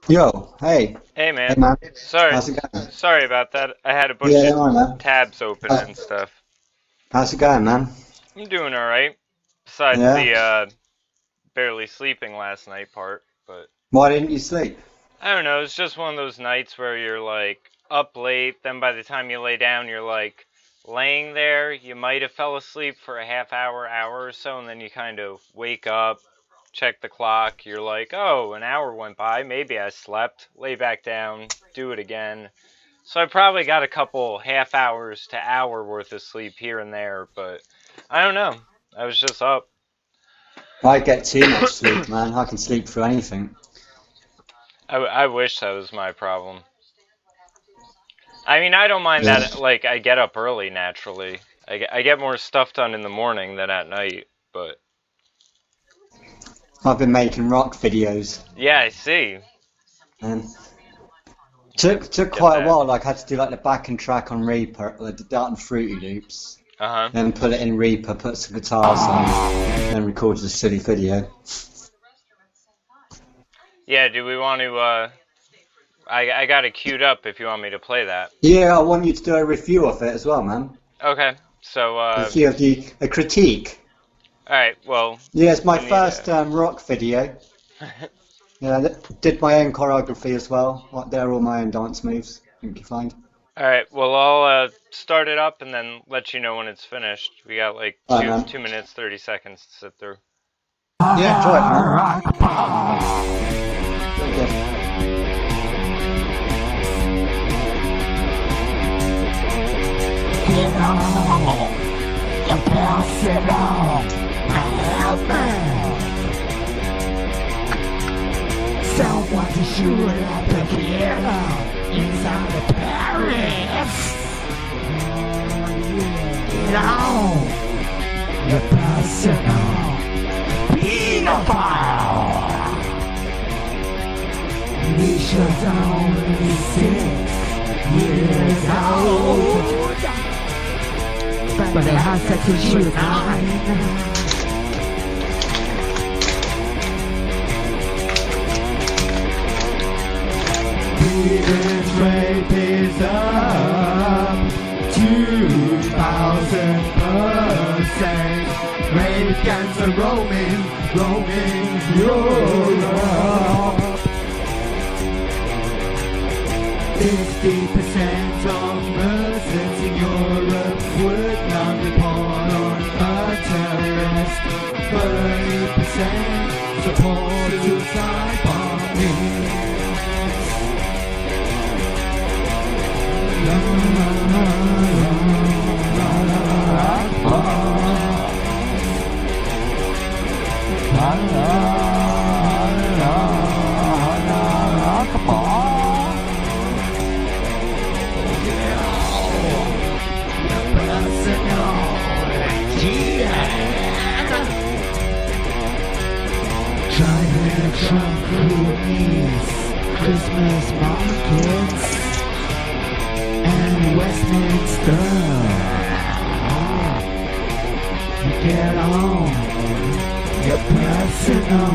Yo, hey. Hey Hey, man, man. sorry, How's it going? sorry about that. I had a bunch Yeah, of all right, man. tabs open Uh, and stuff. how's it going, man? I'm doing all right. Besides Yeah? the barely sleeping last night part, but Why didn't you sleep? I don't know. It's just one of those nights where you're like up late. Then by the time you lay down, you're like laying there. You might have fell asleep for a half hour, hour or so, and then you kind of wake up, check the clock. You're like, oh, an hour went by. Maybe I slept. Lay back down, do it again. So I probably got a couple half hours to hour worth of sleep here and there, but I don't know. I was just up. I get too much sleep, man. I can sleep through anything. I wish that was my problem. I mean, I don't mind Yeah. that, like, I get up early naturally. I get more stuff done in the morning than at night, but I've been making rock videos, yeah, I see. and took Get quite a that. while. Like, I had to do like the backing track on Reaper, like, did that on Fruity Loops, Uh-huh. then put it in Reaper, put some guitars on, then recorded a silly video. Yeah, do we want to, I got it queued up if you want me to play that. Yeah, I want you to do a review of it as well, man. Okay, so, A review of a critique. alright, well, Yeah, it's my we need first rock video. Yeah, I did my own choreography as well. Like, they're all my own dance moves, I think you find. Alright, well, I'll start it up and then let you know when it's finished. We got like Alright, man. 2 minutes, 30 seconds to sit through. Yeah, enjoy it, man. Yeah. Get on, you pass it on, help me. Someone to shoot up the piano inside of Paris. Get on, you pass it on, pedophile. Misha's only 6 years old. But they have sex with you at 9. Peter's rape is up 2,000%. Rape cancer roaming Europe. 60% of persons in Europe would not report on a terrorist. 30% support suicide bombing. Giant Trump cookies, Christmas markets, and Westminster. Get on your personal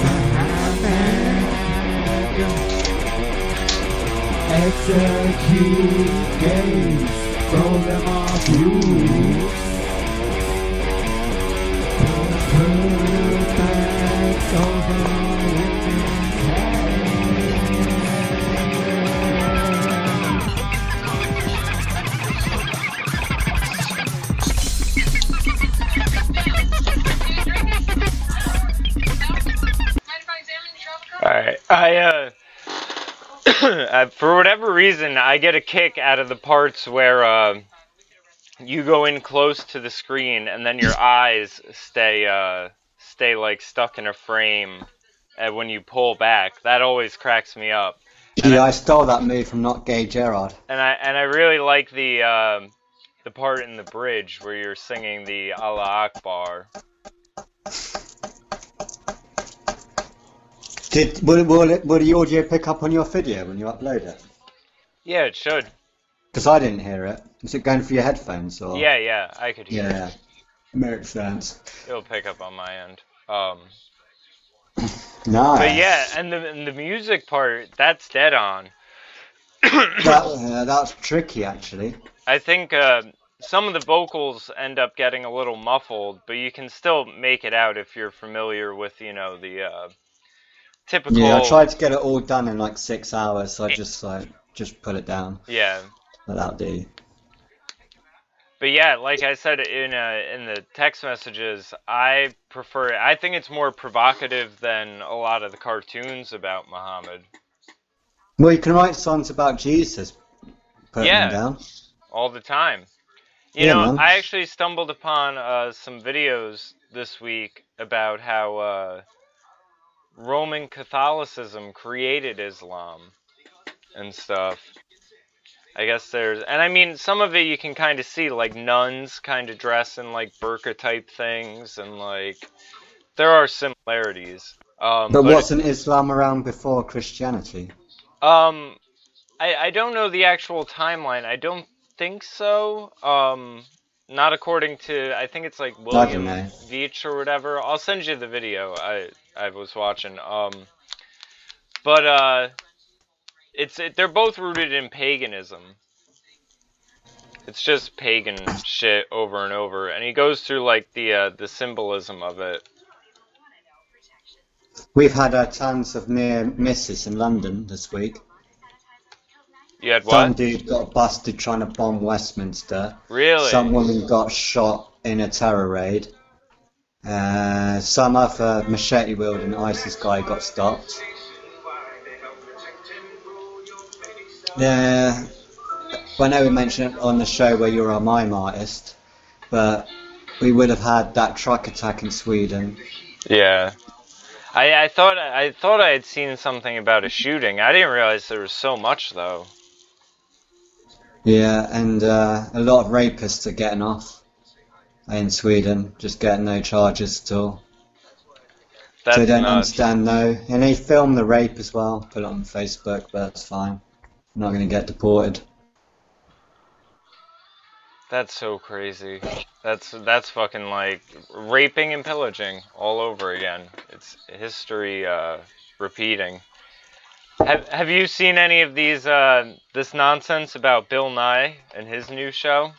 Mohammed. Execute gays, throw them off roofs. Put bags over women's heads. Alright, for whatever reason, I get a kick out of the parts where, you go in close to the screen and then your eyes stay like stuck in a frame when you pull back. That always cracks me up. And Yeah, I stole that move from Not Gay Gerard. I really like the part in the bridge where you're singing the Allah Akbar. Will the audio pick up on your video when you upload it? Yeah, it should. Because I didn't hear it. Is it going through your headphones or? Yeah, I could hear Yeah, makes sense. it. It'll pick up on my end. Nice. But yeah, and the music part, that's dead on. That's tricky, actually. I think some of the vocals end up getting a little muffled, but you can still make it out if you're familiar with, the typical. Yeah, I tried to get it all done in like 6 hours, so I just put it down. Yeah. Without the. But yeah, like I said in the text messages, I prefer it. I think it's more provocative than a lot of the cartoons about Muhammad. Well, you can write songs about Jesus, put them down. All the time. Man. I actually stumbled upon some videos this week about how Roman Catholicism created Islam and stuff. I guess and I mean, some of it you can kind of see, like nuns kind of dress in like burqa type things, and like there are similarities. But wasn't Islam around before Christianity? I don't know the actual timeline. I don't think so. Not according to, I think it's like William Veitch or whatever. I'll send you the video I was watching. But they're both rooted in paganism. It's just pagan shit over and over, and he goes through like the symbolism of it. We've had tons of near misses in London this week. You had what? Some dude got busted trying to bomb Westminster. Really? Some woman got shot in a terror raid. Some other machete-wielding ISIS guy got stopped. Yeah, I know we mentioned it on the show where you're a mime artist, but we would have had that truck attack in Sweden. Yeah. I thought I had seen something about a shooting. I didn't realize there was so much though. Yeah, and a lot of rapists are getting off in Sweden, just getting no charges at all. That's so they don't nuts. understand though. And they film the rape as well, put it on Facebook, but that's fine. I'm not going to get deported. That's so crazy. That's fucking like raping and pillaging all over again. It's history repeating. Have you seen any of these this nonsense about Bill Nye and his new show?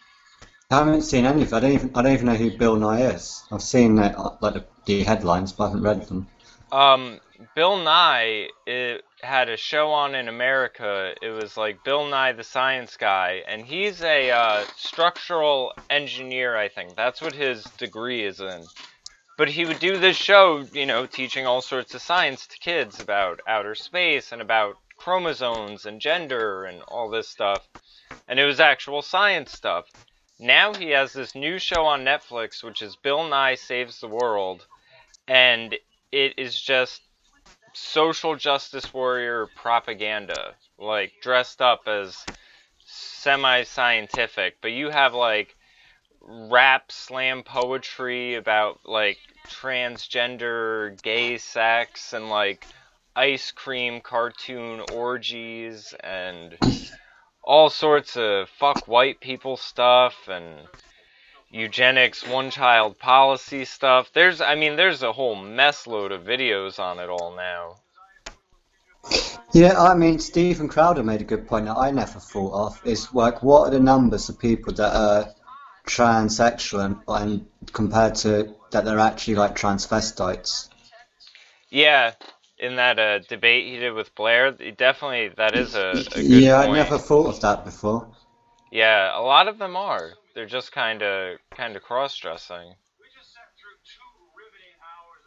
I haven't seen any of it. I don't even know who Bill Nye is. I've seen like the headlines, but I haven't read them. Bill Nye had a show on in America. It was like Bill Nye the Science Guy, and he's a structural engineer, I think. That's what his degree is in. But he would do this show, teaching all sorts of science to kids about outer space and about chromosomes and gender and all this stuff. And it was actual science stuff. Now he has this new show on Netflix, which is Bill Nye Saves the World. And it is just social justice warrior propaganda, like dressed up as semi-scientific, but you have like rap slam poetry about like transgender gay sex and like ice cream cartoon orgies and all sorts of fuck white people stuff and eugenics, one-child policy stuff. There's a whole mess load of videos on it all now. Yeah, I mean, Stephen Crowder made a good point that I never thought of. Is like, what are the numbers of people that are transsexual and compared to that they're actually like transvestites? Yeah, in that debate he did with Blair, definitely that is a good yeah, point. I never thought of that before. Yeah, a lot of them are. They're just kind of cross-dressing.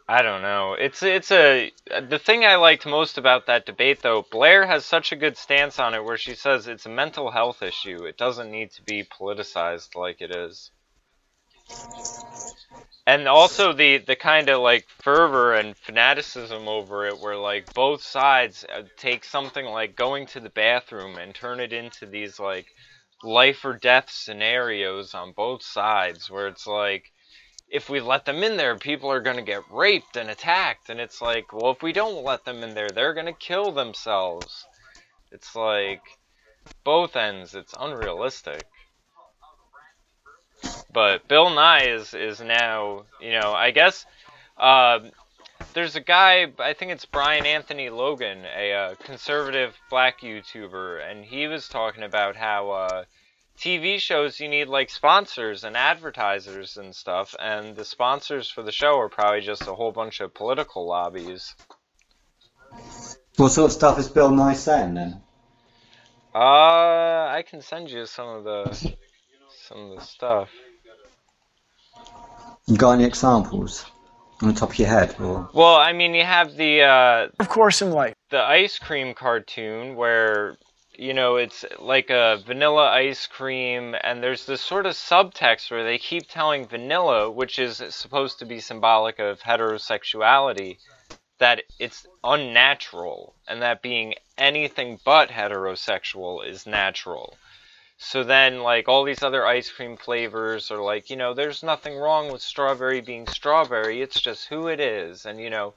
I don't know. The thing I liked most about that debate, though, Blair has such a good stance on it where she says it's a mental health issue. It doesn't need to be politicized like it is. And also the kind of like fervor and fanaticism over it where like both sides take something like going to the bathroom and turn it into these like life or death scenarios on both sides where it's like, if we let them in there, people are going to get raped and attacked. And it's like, well, if we don't let them in there, they're going to kill themselves. It's like, both ends, it's unrealistic. But Bill Nye is now, I guess, there's a guy, I think it's Brian Anthony Logan, a conservative black YouTuber, and he was talking about how TV shows, you need like sponsors and advertisers and stuff, and the sponsors for the show are probably just a whole bunch of political lobbies. What sort of stuff is Bill Nye saying then? I can send you some of the stuff. You got any examples on the top of your head? Or? Well, I mean, you have the Of course in life. the ice cream cartoon where, you know, it's like a vanilla ice cream, and there's this sort of subtext where they keep telling vanilla, which is supposed to be symbolic of heterosexuality, that it's unnatural, and that being anything but heterosexual is natural. So then, like, all these other ice cream flavors are like, you know, there's nothing wrong with strawberry being strawberry, it's just who it is. And, you know,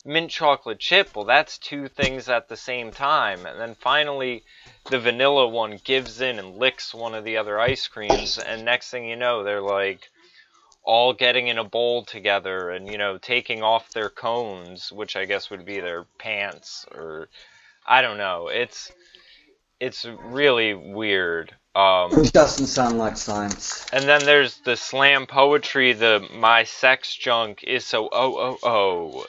mint chocolate chip, well, that's two things at the same time. And then finally, the vanilla one gives in and licks one of the other ice creams, and next thing you know, they're like all getting in a bowl together and, you know, taking off their cones, which I guess would be their pants, or I don't know. It's really weird. It doesn't sound like science. And then there's the slam poetry, the my sex junk is so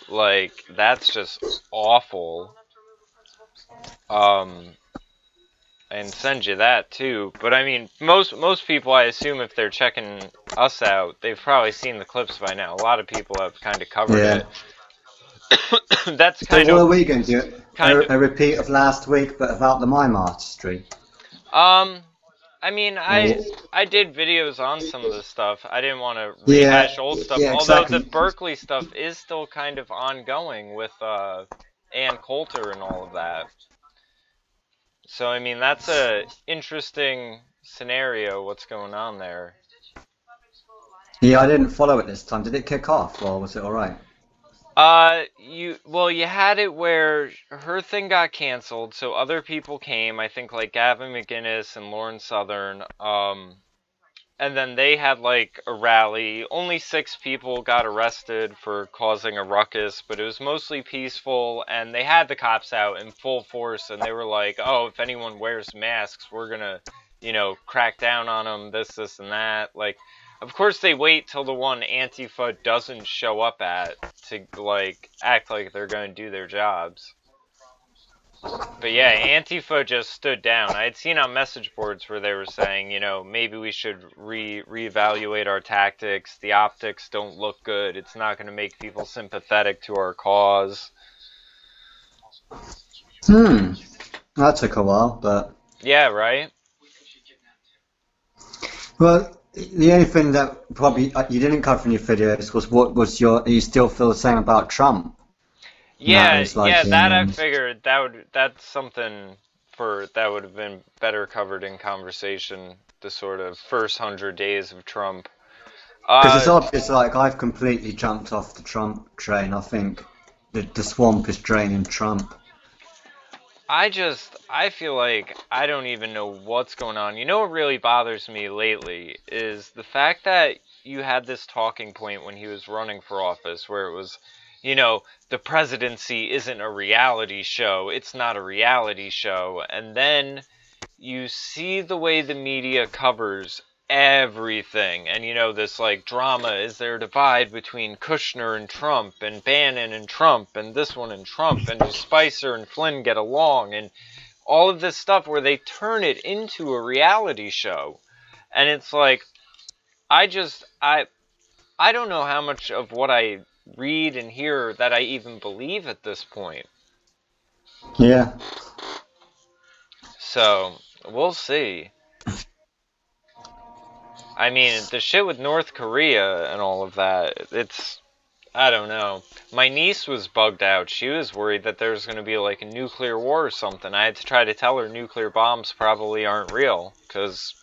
like, that's just awful. And send you that too. But I mean, most people, I assume, if they're checking us out, they've probably seen the clips by now. A lot of people have kind of covered it. That's kind so of. what are we going to do? A repeat of last week, but about the mime artistry. I mean, I did videos on some of this stuff. I didn't want to rehash old stuff. Yeah, although exactly. the Berkley stuff is still kind of ongoing with Ann Coulter and all of that. So I mean, that's a interesting scenario. What's going on there? Yeah, I didn't follow it this time. Did it kick off, or was it all right? You had it where her thing got canceled, so other people came, I think like Gavin McGinnis and Lauren Southern, and then they had like a rally. Only 6 people got arrested for causing a ruckus, but it was mostly peaceful, and they had the cops out in full force, and they were like, oh, if anyone wears masks, we're gonna, you know, crack down on them, this, and that, like. Of course, they wait till the one Antifa doesn't show up at to, like, act like they're going to do their jobs. But yeah, Antifa just stood down. I had seen on message boards where they were saying, you know, maybe we should reevaluate our tactics. The optics don't look good. It's not going to make people sympathetic to our cause. That took a while, but... Yeah, right? Well... The only thing that probably you didn't cover in your videos was what was you still feel the same about Trump? Yeah, that I figured that's something that would have been better covered in conversation, the sort of first 100 days of Trump. Because it's obvious, like, I've completely jumped off the Trump train. I think the swamp is draining Trump. I feel like I don't even know what's going on. You know what really bothers me lately is the fact that you had this talking point when he was running for office where it was, you know, the presidency isn't a reality show. It's not a reality show. And then you see the way the media covers everything, and you know, this like drama, is there a divide between Kushner and Trump and Bannon and Trump and this one and Trump, and do Spicer and Flynn get along, and all of this stuff where they turn it into a reality show. And it's like, I don't know how much of what I read and hear that I even believe at this point. Yeah. So we'll see. I mean, the shit with North Korea and all of that, it's, I don't know. My niece was bugged out. She was worried that there was going to be like a nuclear war or something. I had to try to tell her nuclear bombs probably aren't real, because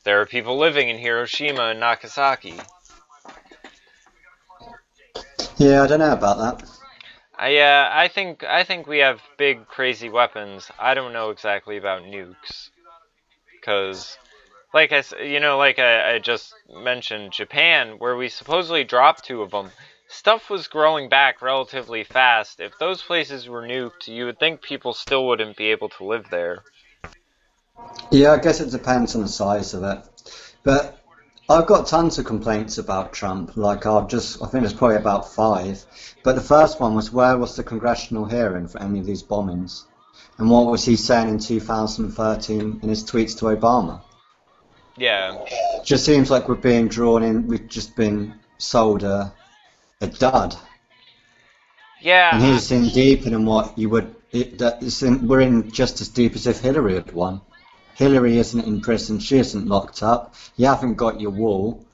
there are people living in Hiroshima and Nagasaki. Yeah, I don't know about that. I think we have big, crazy weapons. I don't know exactly about nukes, because... like I just mentioned, Japan, where we supposedly dropped 2 of them, stuff was growing back relatively fast. If those places were nuked, you would think people still wouldn't be able to live there. Yeah, I guess it depends on the size of it. But I've got tons of complaints about Trump. Like I think there's probably about 5. But the first one was, where was the congressional hearing for any of these bombings? And what was he saying in 2013 in his tweets to Obama? Yeah. Just seems like we're being drawn in. We've just been sold a dud. Yeah. And he's in deeper than what you would. We're in just as deep as if Hillary had won. Hillary isn't in prison. She isn't locked up. You haven't got your wall.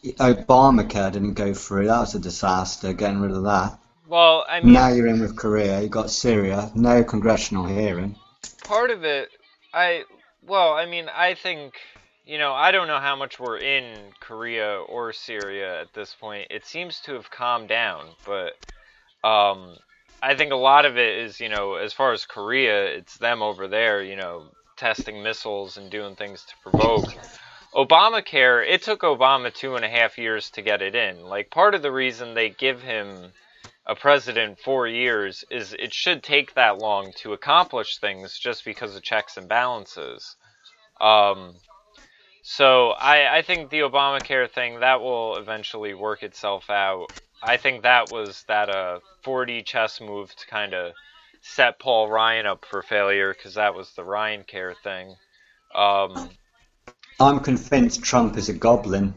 Obamacare didn't go through. That was a disaster, getting rid of that. Well, I mean... Now you're in with Korea. You got Syria. No congressional hearing. Part of it, I think, I don't know how much we're in Korea or Syria at this point. It seems to have calmed down, but I think a lot of it is, as far as Korea, it's them over there, testing missiles and doing things to provoke. Obamacare, it took Obama 2.5 years to get it in. Like, part of the reason they give him a president 4 years is it should take that long to accomplish things just because of checks and balances. So I think the Obamacare thing, that will eventually work itself out. I think that was that 4D chess move to kind of set Paul Ryan up for failure, because that was the Ryan Care thing. I'm convinced Trump is a goblin.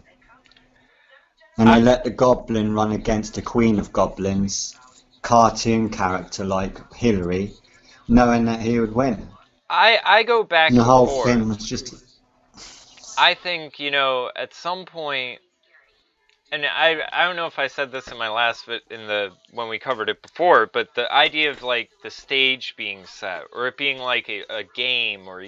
And they let the goblin run against the queen of goblins, cartoon character like Hillary, knowing that he would win. I go back and the whole forth. thing was just... I think, at some point, and I don't know if I said this in my last when we covered it before, but the idea of like the stage being set, or it being like a game, or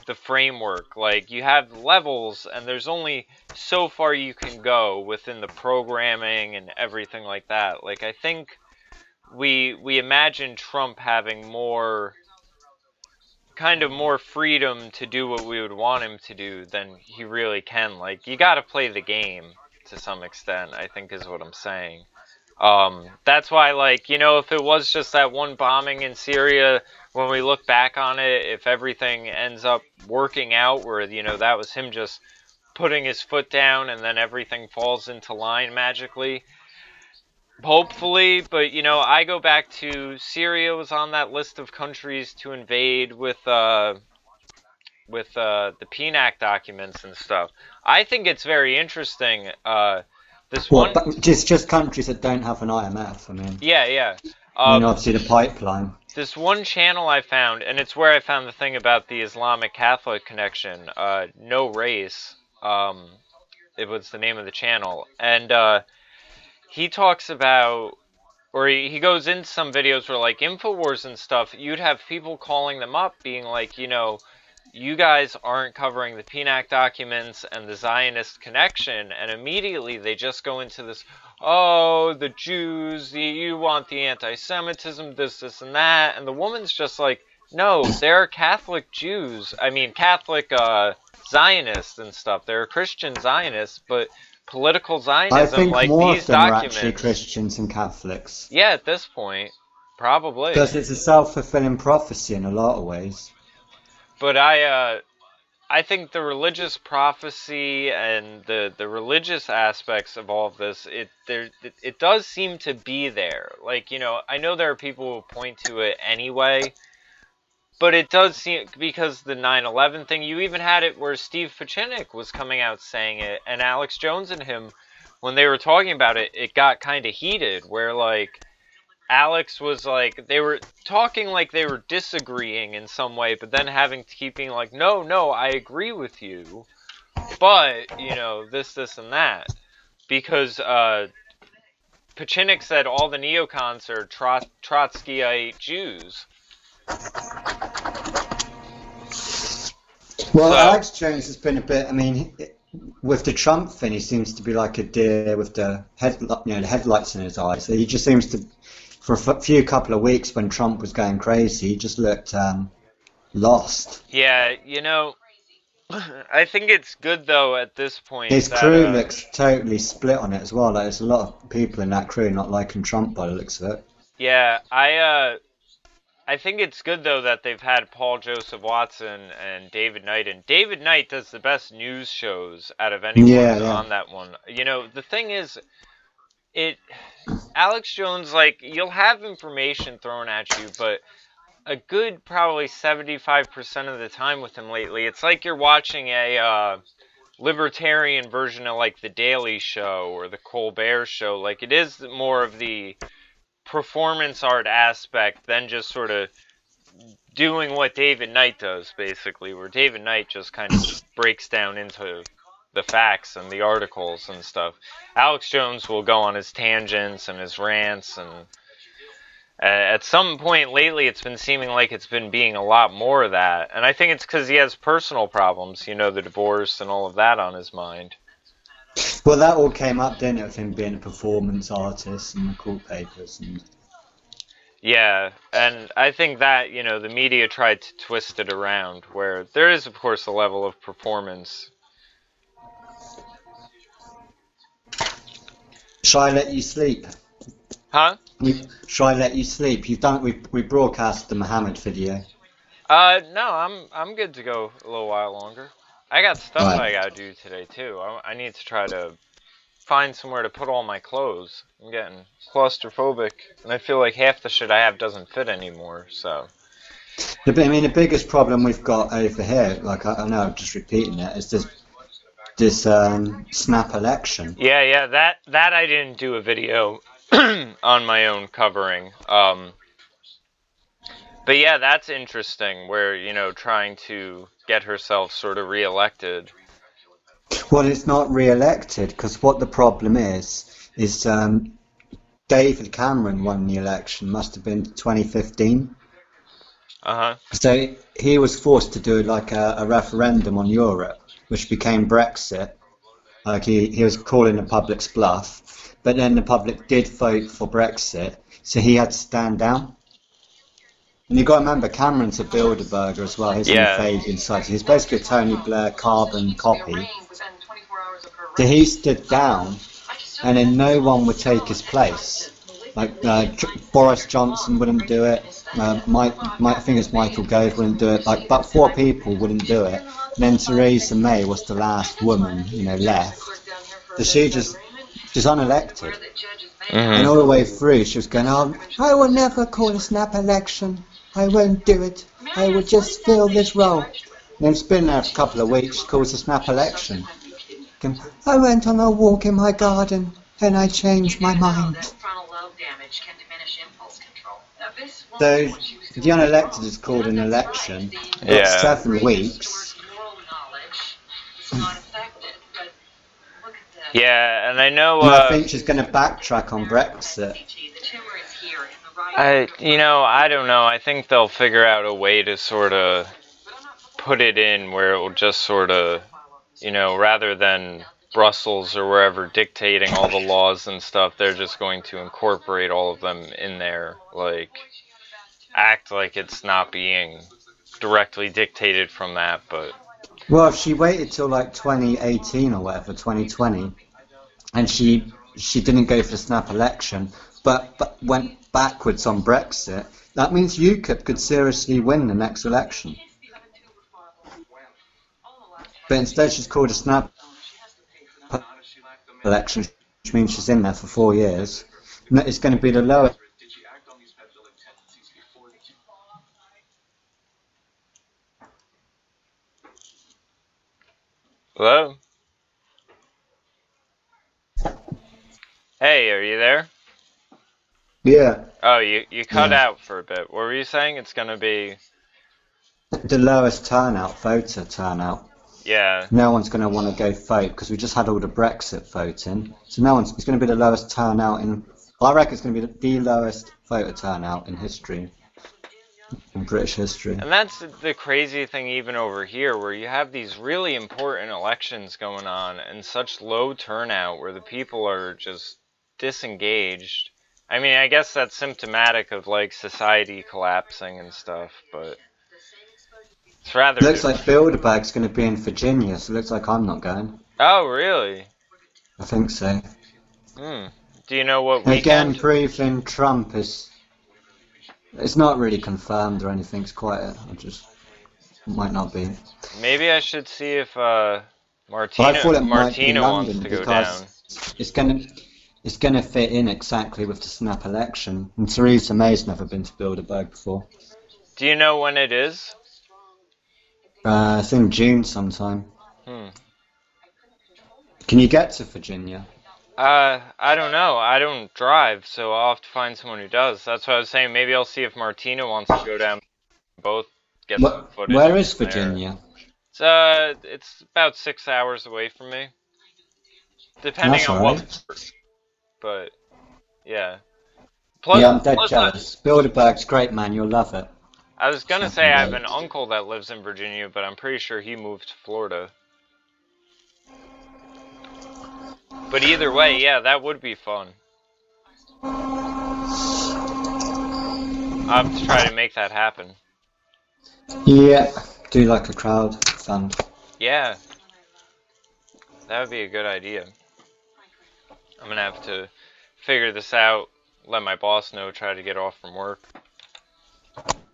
the framework, like you have levels and there's only so far you can go within the programming and everything like that. Like I think we imagine Trump having more freedom to do what we would want him to do than he really can. Like, you gotta play the game to some extent, I think is what I'm saying. That's why, like, if it was just that one bombing in Syria, when we look back on it, if everything ends up working out where, that was him just putting his foot down and then everything falls into line magically, hopefully, but, I go back to Syria was on that list of countries to invade with the PNAC documents and stuff. I think it's very interesting. Just countries that don't have an IMF, I mean. Yeah. Obviously the pipeline. This one channel I found, and it's where I found the thing about the Islamic Catholic connection, No Race, it was the name of the channel, and he talks about, or he goes into some videos where, like, InfoWars and stuff, you'd have people calling them up being like, you guys aren't covering the PNAC documents and the Zionist connection, and immediately they just go into this, oh, the Jews, you want the anti-Semitism, this, and that, and the woman's just like, no, they're Catholic Jews, I mean, Catholic Zionists and stuff, they're Christian Zionists, but political Zionism, I think like more these of them documents. are actually Christians and Catholics. Yeah, at this point, probably. Because it's a self-fulfilling prophecy in a lot of ways. But I think the religious prophecy and the religious aspects of all of this, it does seem to be there. Like, I know there are people who point to it anyway, but it does seem, because the 9/11 thing, you even had it where Steve Pachinik was coming out saying it, and Alex Jones and him, when they were talking about it, it got kind of heated, where, like, Alex was like, they were talking like they were disagreeing in some way, but then keeping like, no, I agree with you, but, this, and that. Because Pachinik said all the neocons are Trotskyite Jews. Well, Alex Jones has been a bit, I mean, with the Trump thing, he seems to be like a deer with the headlights in his eyes. So he just seems to, for a couple of weeks when Trump was going crazy, he just looked lost. Yeah, I think it's good though at this point His that crew looks totally split on it as well. Like, there's a lot of people in that crew not liking Trump by the looks of it. yeah, I think it's good though that they've had Paul Joseph Watson and David Knight, and David Knight does the best news shows out of anyone Yeah. on that one. You know, the thing is, it Alex Jones, like, you'll have information thrown at you, but a good probably 75% of the time with him lately, it's like you're watching a libertarian version of like the Daily Show or the Colbert Show. Like, it is more of the performance art aspect than just sort of doing what David Knight does, basically, where David Knight just kind of breaks down into the facts and the articles and stuff. Alex Jones will go on his tangents and his rants, and at some point lately it's been seeming like it's been being a lot more of that. And I think it's because he has personal problems, you know, the divorce and all of that on his mind. Well, that all came up, didn't it, with him being a performance artist and the court papers and... Yeah, and I think that, you know, the media tried to twist it around, where there is, of course, a level of performance. Shall I let you sleep? Huh? Shall I let you sleep? You've done. We broadcast the Mohammed video. No, I'm good to go a little while longer. I got stuff Right. I gotta do today, too. I need to try to find somewhere to put all my clothes. I'm getting claustrophobic, and I feel like half the shit I have doesn't fit anymore, so... I mean, the biggest problem we've got over here, like I know I'm just repeating it, is this snap election. Yeah, that I didn't do a video on my own covering. But yeah, that's interesting, where, you know, trying to get herself sort of re-elected. Well, it's not re-elected, because what the problem is David Cameron won the election, must have been 2015. Uh-huh. So he was forced to do like a referendum on Europe, which became Brexit. Like he was calling the public's bluff, but then the public did vote for Brexit, so he had to stand down. And you've got to remember, Cameron's a Bilderberger as well. He's in the Fabian side. So he's basically a Tony Blair carbon copy. So he stood down, and then no one would take his place. Like Boris Johnson wouldn't do it. I think it's Michael Gove wouldn't do it. Like, but 4 people wouldn't do it. And then Theresa May was the last woman, you know, left. So she just unelected. Mm-hmm. And all the way through, she was going, "Oh, I will never call a snap election. I won't do it. I will just fill this role." And then it's been there for a couple of weeks. She calls a snap election. "I went on a walk in my garden and I changed my mind." So the unelected is called an election. Yeah. 7 weeks. Yeah, and I know... And I think she's going to backtrack on Brexit. I don't know. I think they'll figure out a way to sort of put it in where it will just sort of, you know, rather than Brussels or wherever dictating all the laws and stuff, they're just going to incorporate all of them in there, like, act like it's not being directly dictated from that, but... Well, if she waited till like 2018 or whatever, 2020, and she didn't go for the snap election, but went backwards on Brexit, that means UKIP could seriously win the next election. But instead she's called a snap election, which means she's in there for 4 years. And it's going to be the lowest. Hello? Hey, are you there? Yeah. Oh, you cut out for a bit. What were you saying? It's going to be... The lowest voter turnout. Yeah. No one's going to want to go vote because we just had all the Brexit voting. So it's going to be the lowest turnout I reckon it's going to be the lowest voter turnout in history. In British history. And that's the crazy thing even over here, where you have these really important elections going on and such low turnout where the people are just disengaged. I mean, I guess that's symptomatic of, like, society collapsing and stuff, but It's rather Looks like Bilderberg's going to be in Virginia, so it looks like I'm not going. Oh, really? I think so. Hmm. Do you know what Again, weekend? proving Trump is... It's not really confirmed or anything, it's quiet. I just... Might not be. Maybe I should see if But I thought it might be Martina wants London to go down. because it's gonna fit in exactly with the snap election. And Theresa May's never been to Bilderberg before. Do you know when it is? It's in June sometime. Hmm. Can you get to Virginia? I don't know. I don't drive, so I'll have to find someone who does. That's what I was saying. Maybe I'll see if Martina wants to go down. Both get some footage. Where is there. Virginia? It's about 6 hours away from me, depending That's on alright. what. But yeah. Plus, Yeah, I'm dead plus jealous. Bilderberg's great, man. You'll love it. I was gonna say I have an uncle that lives in Virginia, but I'm pretty sure he moved to Florida. But either way, yeah, that would be fun. I'll have to try to make that happen. Yeah, do like a crowd fund. Yeah. That would be a good idea. I'm gonna have to figure this out, let my boss know, try to get off from work.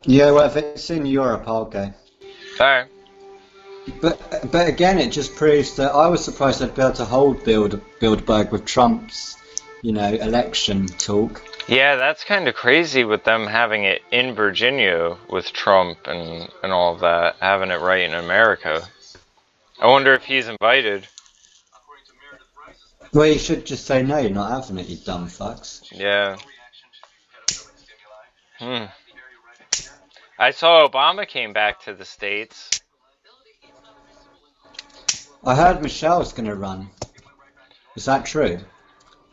Yeah, well, if it's in Europe, I'll go. Alright. But again, it just proves that I was surprised they'd be able to hold Bilderberg with Trump's, election talk. Yeah, that's kind of crazy with them having it in Virginia with Trump and all of that, having it right in America. I wonder if he's invited. Well, you should just say no, you're not having it, you dumb fucks. Yeah. I saw Obama came back to the States. I heard Michelle's gonna run. Is that true?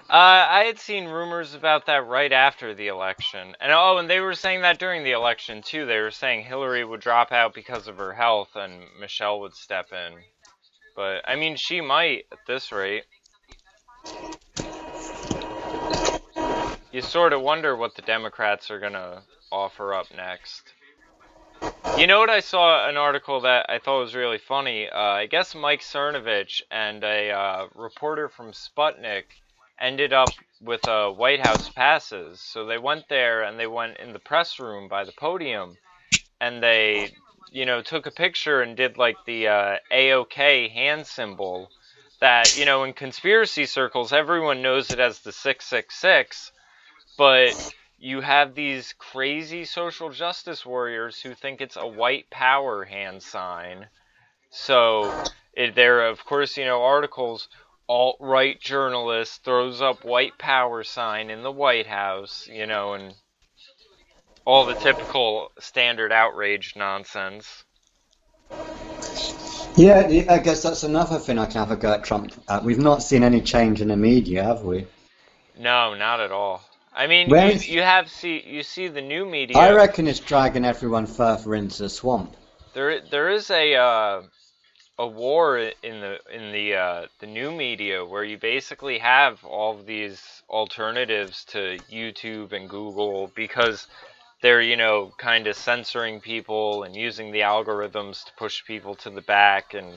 I had seen rumors about that right after the election. And they were saying that during the election too. They were saying Hillary would drop out because of her health and Michelle would step in. But, I mean, she might at this rate. You sort of wonder what the Democrats are gonna offer up next. You know what, I saw an article that I thought was really funny. I guess Mike Cernovich and a reporter from Sputnik ended up with White House passes. So they went there and they went in the press room by the podium and they, took a picture and did like the AOK hand symbol that, in conspiracy circles, everyone knows it as the 666, but you have these crazy social justice warriors who think it's a white power hand sign. So there are, of course, articles, alt-right journalist throws up white power sign in the White House, and all the typical standard outrage nonsense. Yeah, I guess that's another thing I can have a go at Trump at. We've not seen any change in the media, have we? No, not at all. I mean, you see the new media. I reckon it's dragging everyone further into the swamp. There is a war in the new media where you basically have all of these alternatives to YouTube and Google because they're kind of censoring people and using the algorithms to push people to the back. And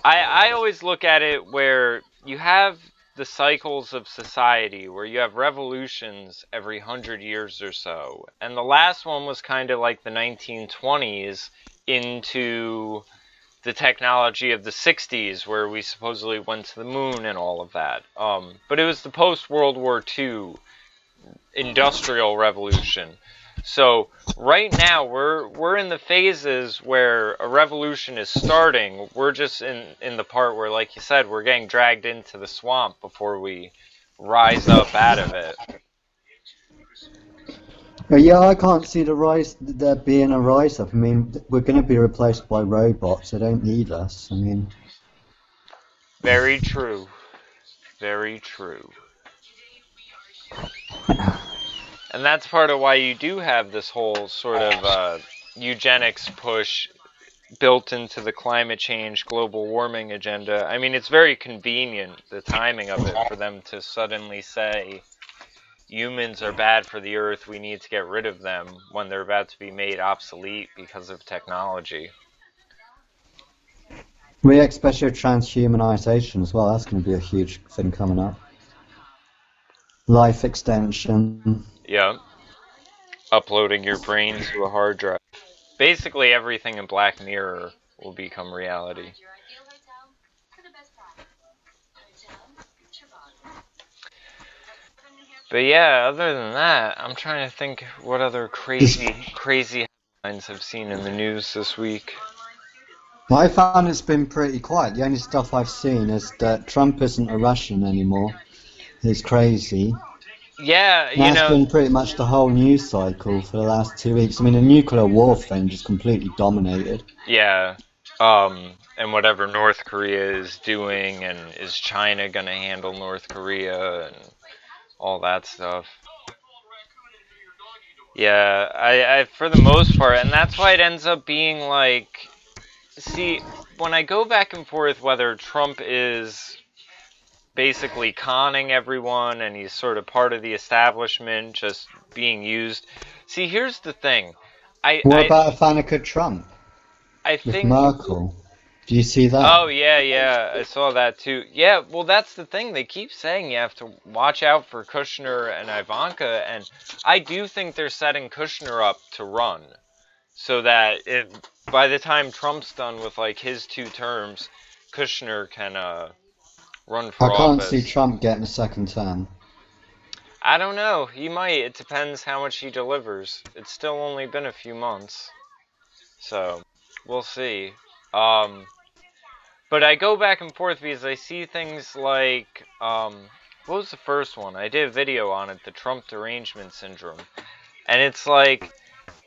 I always look at it where you have the cycles of society where you have revolutions every 100 years or so, and the last one was kind of like the 1920s into the technology of the 60s where we supposedly went to the moon and all of that, but it was the post-World War II industrial revolution. So right now we're in the phases where a revolution is starting. We're just in the part where, like you said, we're getting dragged into the swamp before we rise up out of it. Yeah, I can't see there being a rise up. I mean, we're going to be replaced by robots. They don't need us. I mean, very true. Very true. And that's part of why you do have this whole sort of eugenics push built into the climate change, global warming agenda. I mean, it's very convenient, the timing of it, for them to suddenly say, humans are bad for the earth, we need to get rid of them, when they're about to be made obsolete because of technology. We especially transhumanization as well. That's going to be a huge thing coming up. Life extension. Yeah. Uploading your brain to a hard drive. Basically everything in Black Mirror will become reality. But yeah, other than that, I'm trying to think what other crazy headlines I've seen in the news this week. Well, I found it's been pretty quiet. The only stuff I've seen is that Trump isn't a Russian anymore. He's crazy. Yeah, you That's know, been pretty much the whole news cycle for the last 2 weeks. I mean, the nuclear war thing just completely dominated. yeah, and whatever North Korea is doing, and is China gonna handle North Korea, and all that stuff. Yeah, I for the most part, and that's why it ends up being like, see, when I go back and forth whether Trump is basically conning everyone and he's sort of part of the establishment just being used. See, here's the thing. What about Ivanka Trump? I with think Merkel? Do you see that? Oh, yeah, I saw that too. Yeah, well, that's the thing. They keep saying you have to watch out for Kushner and Ivanka, and I do think they're setting Kushner up to run. So that by the time Trump's done with, like, his 2 terms, Kushner can run for office. I can't see Trump getting a second term. I don't know. He might. It depends how much he delivers. It's still only been a few months. So, we'll see. But I go back and forth because I see things like, what was the first one? I did a video on it, the Trump derangement syndrome. And it's like,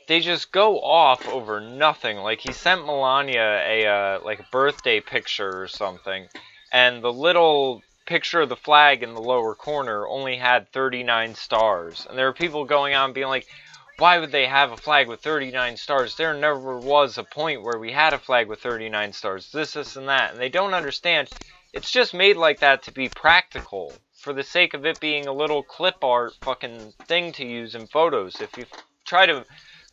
they just go off over nothing. Like, he sent Melania a birthday picture or something, and the little picture of the flag in the lower corner only had 39 stars. And there were people going on being like, why would they have a flag with 39 stars? There never was a point where we had a flag with 39 stars. This, and that. And they don't understand. It's just made like that to be practical. For the sake of it being a little clip art fucking thing to use in photos. If you try to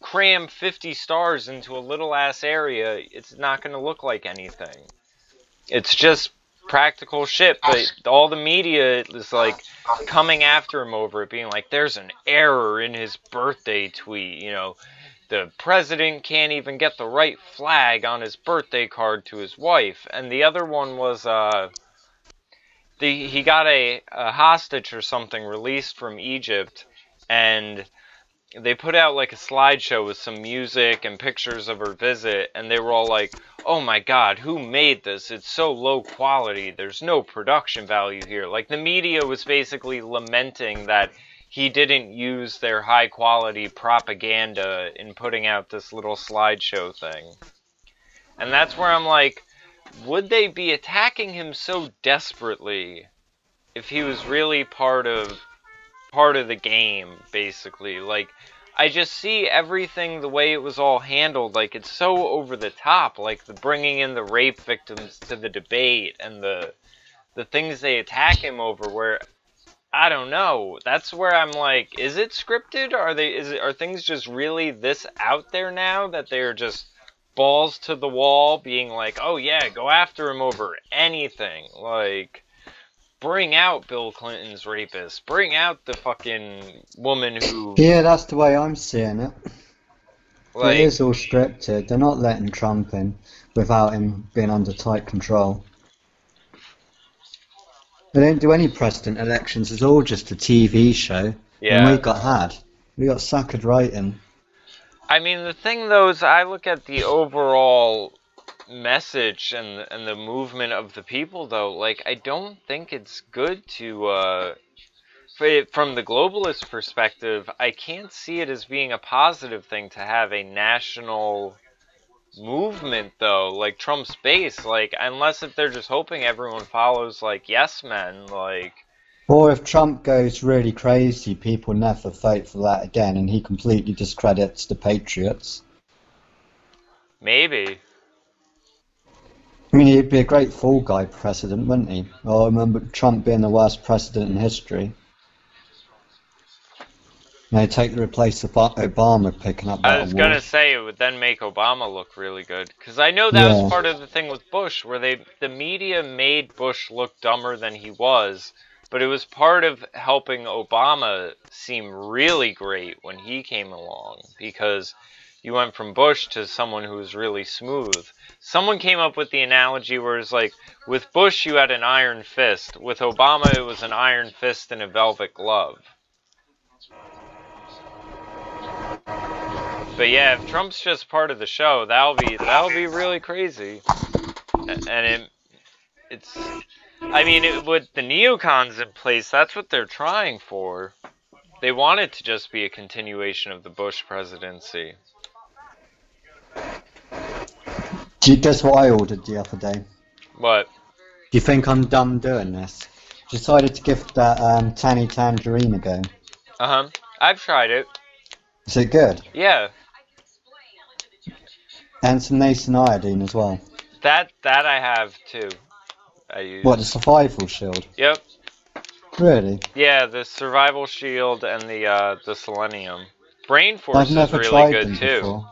cram 50 stars into a little ass area, it's not going to look like anything. It's just practical shit, but all the media is like coming after him over it, being like, there's an error in his birthday tweet, you know, the president can't even get the right flag on his birthday card to his wife. And the other one was he got a hostage or something released from Egypt, and they put out like a slideshow with some music and pictures of her visit, and they were all like, oh my god, who made this? It's so low quality, there's no production value here. Like, the media was basically lamenting that he didn't use their high quality propaganda in putting out this little slideshow thing. And that's where I'm like, would they be attacking him so desperately if he was really part of the game, basically? Like, I just see everything the way it was all handled, like, it's so over the top, like the bringing in the rape victims to the debate and the things they attack him over, where I don't know. That's where I'm like, is it scripted? Are things just really this out there now that they're just balls to the wall, being like, oh yeah, go after him over anything, like, bring out Bill Clinton's rapist. Bring out the fucking woman who... Yeah, that's the way I'm seeing it. Like, it is all scripted. They're not letting Trump in without him being under tight control. They don't do any president elections. It's all just a TV show. Yeah. And we got suckered right in. I mean, the thing, though, is I look at the overall message and the movement of the people, though. Like, I don't think it's good to from the globalist perspective, I can't see it as being a positive thing to have a national movement, though, like Trump's base, like, unless if they're just hoping everyone follows, like, yes men, like, or if Trump goes really crazy, people never vote for that again, and he completely discredits the patriots. Maybe. I mean, he'd be a great fall guy president, wouldn't he? Oh, I remember Trump being the worst president in history. They take the place of Obama picking up I that was gonna award. say it would then make Obama look really good, because I know that was Yeah. part of the thing with Bush, where the media made Bush look dumber than he was, but it was part of helping Obama seem really great when he came along, because you went from Bush to someone who was really smooth. Someone came up with the analogy where it's like, with Bush you had an iron fist, with Obama it was an iron fist and a velvet glove. But yeah, if Trump's just part of the show, that'll be really crazy. And it's, I mean, with the neocons in place, that's what they're trying for. They want it to just be a continuation of the Bush presidency. Guess what I ordered the other day? What? Do you think I'm dumb doing this? Decided to give that Tanny Tangerine a go. I've tried it. Is it good? Yeah. And some Nathan iodine as well. That I have too. I use. What, the survival shield? Yep. Really? Yeah, the survival shield and the selenium. Brain Force I've is never really tried good them too. before.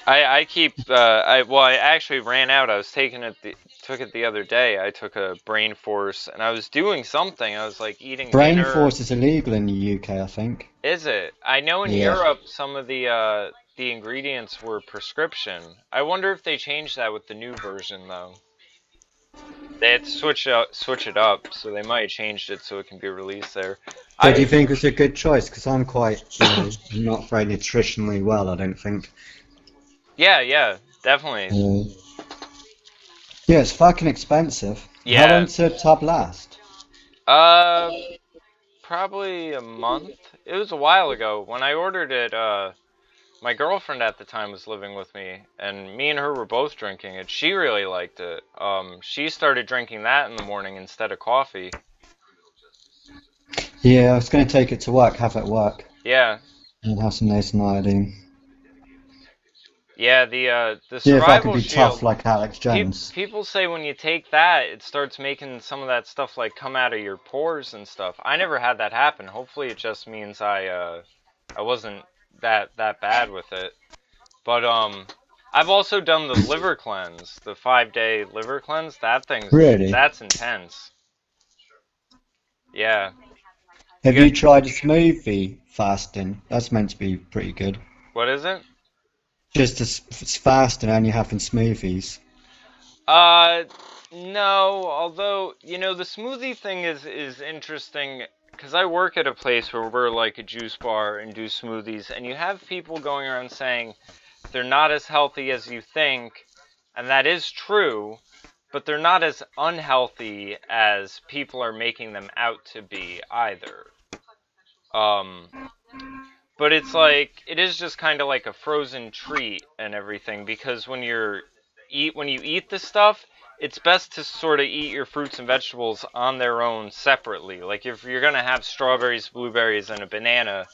I keep I actually ran out. I was took it the other day. I took a Brain Force and I was doing something. I was like eating Brain dinner. Force is illegal in the UK, I think. Is it? I know in Yeah. Europe some of the ingredients were prescription. I wonder if they changed that with the new version though. They had to switch it up, so they might have changed it so it can be released there. But do you think it's a good choice? Because I'm quite, not very nutritionally well, I don't think. Yeah, definitely. Yeah, it's fucking expensive. Yeah. How long does a tub last? Probably a month. It was a while ago. When I ordered it, my girlfriend at the time was living with me, and me and her were both drinking it. She really liked it. She started drinking that in the morning instead of coffee. Yeah, I was going to take it to work, have it at work. Yeah. And have some Nathan iodine. Yeah, the See if I survival could be shield. tough like Alex Jones. People say when you take that, it starts making some of that stuff like come out of your pores and stuff. I never had that happen. Hopefully, it just means I wasn't that bad with it. But I've also done the liver cleanse, the 5-day liver cleanse. That's intense. Yeah. Have you tried a smoothie fasting? That's meant to be pretty good. What is it? Just it's fasting, only having smoothies. No, although, the smoothie thing is interesting, because I work at a place where we're like a juice bar and do smoothies, and you have people going around saying they're not as healthy as you think, and that is true, but they're not as unhealthy as people are making them out to be either. But it's like, it is just kind of like a frozen treat and everything, because when you eat this stuff, it's best to sort of eat your fruits and vegetables on their own separately. Like if you're going to have strawberries, blueberries, and a banana,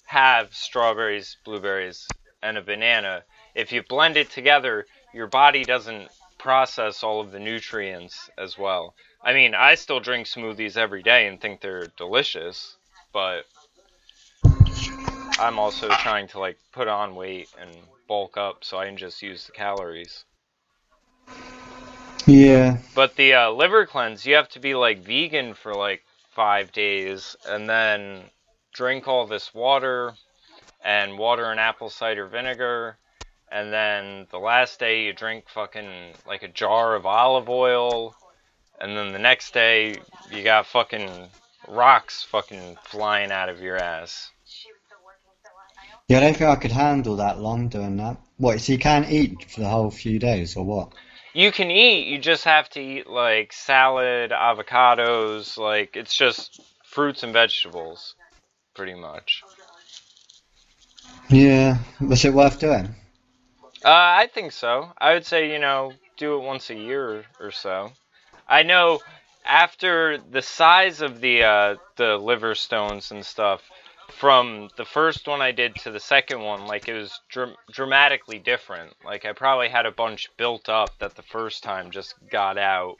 have strawberries, blueberries, and a banana. If you blend it together, your body doesn't process all of the nutrients as well. I mean, I still drink smoothies every day and think they're delicious, but I'm also trying to like put on weight and bulk up so I can just use the calories. Yeah. But the liver cleanse, you have to be like vegan for like 5 days and then drink all this water and apple cider vinegar, and then the last day you drink fucking like a jar of olive oil, and then the next day you got fucking rocks fucking flying out of your ass. Yeah, I don't think I could handle that long doing that. What, so you can't eat for the whole few days, or what? You can eat, you just have to eat like salad, avocados, like it's just fruits and vegetables, pretty much. Yeah, was it worth doing? I think so. I would say, do it once a year or so. I know after the size of the liver stones and stuff, from the first one I did to the second one, like it was dramatically different. Like I probably had a bunch built up that the first time just got out,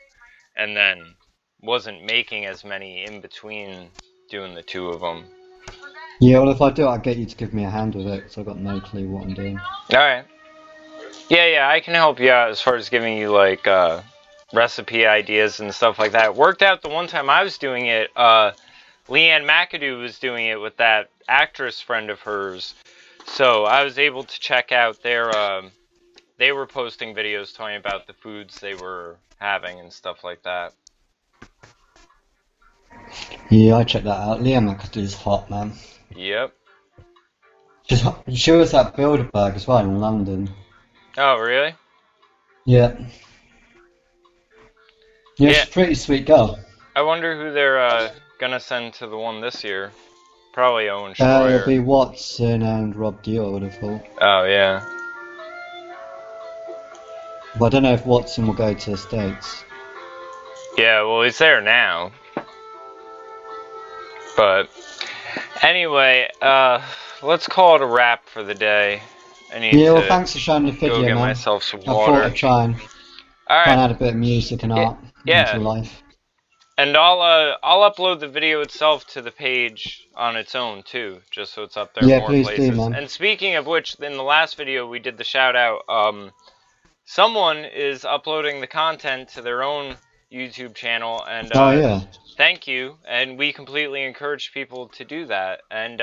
and then wasn't making as many in between doing the two of them. Yeah, well, if I do, I'll get you to give me a hand with it, because I've got no clue what I'm doing. Alright. Yeah, I can help you out as far as giving you, like, recipe ideas and stuff like that. It worked out the one time I was doing it. Leanne McAdoo was doing it with that actress friend of hers. So I was able to check out their, they were posting videos talking about the foods they were having and stuff like that. Yeah, I checked that out. Leah McAdoo's hot, man. Yep. She was at Bilderberg as well in London. Oh, really? Yeah. Yeah, she's a pretty sweet girl. I wonder who they're gonna send to the one this year. Probably Owen Schroyer. It'll be Watson and Rob Dior, I would have thought. Oh, yeah. But I don't know if Watson will go to the States. Yeah, well, he's there now. But anyway, let's call it a wrap for the day. I need well, to thanks for showing the video, go get man. myself some I thought water. I'd try and add a bit of music and art into life. And I'll upload the video itself to the page on its own too, just so it's up there in more please places. do, man. And speaking of which, in the last video we did the shout out. Someone is uploading the content to their own YouTube channel, and thank you. And we completely encourage people to do that. And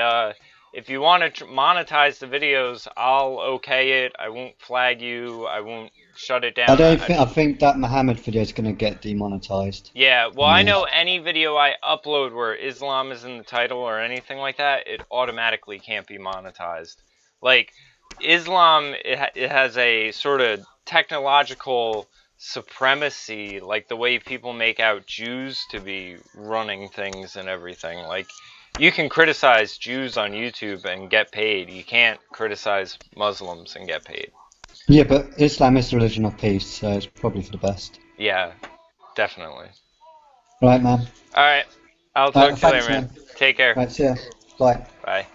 if you want to monetize the videos, I'll okay it. I won't flag you. I won't shut it down. I think that Mohammed video is going to get demonetized. Yeah, well, I know any video I upload where Islam is in the title or anything like that, it automatically can't be monetized. Like, Islam, it has a sort of technological supremacy, like the way people make out Jews to be running things and everything. Like, you can criticize Jews on YouTube and get paid. You can't criticize Muslims and get paid. Yeah, but Islam is the religion of peace, so it's probably for the best. Yeah, definitely. Right, man. Alright, I'll talk to you later, man. Take care. Right, see ya. Bye. Bye.